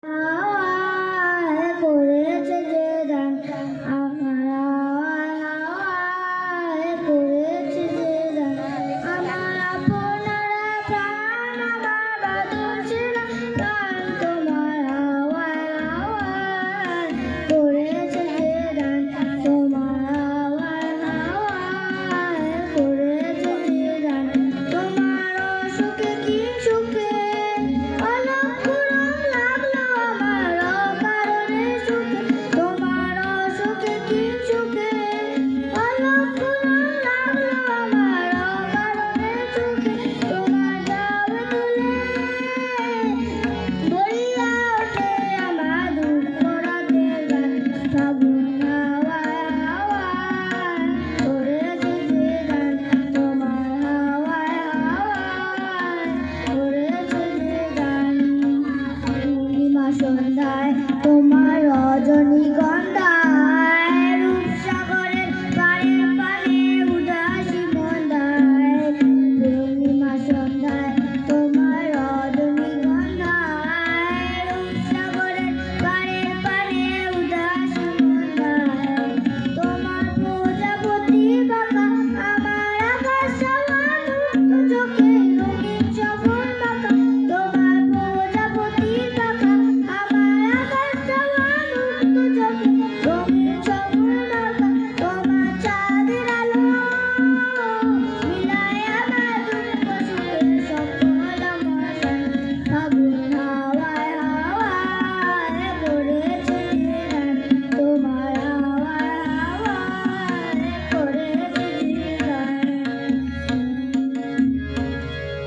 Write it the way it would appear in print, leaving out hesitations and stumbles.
হাওয়ায় করেছে যে দান, আমার হাওয়ায় করেছে যে দান, আমার আপনারা প্রাণ, আমার বাদল ছিলাম প্রাণ, তোমার হাওয়ায় হাওয়ায় করেছে যে দান, তোমার হাওয়ায় হাওয়ায় করেছে যে দান, তোমার অসুখে কি সুখে অলক্ষ রং লাগলো আমার অকারণে সুখে, তোমার অসুখে কি সুখে অলক্ষ রং লাগলো আমার অকারণে সুখে, তোমার যাবে তুলে বলিয়া ওঠে আমার দুঃখ রাতের গান, ফাগুন হাওয়ায় হাওয়ায় করেছে যে গান, তোমার হাওয়ায় হাওয়ায় করেছে যে গান, পূর্ণিমা সন্ধ্যায়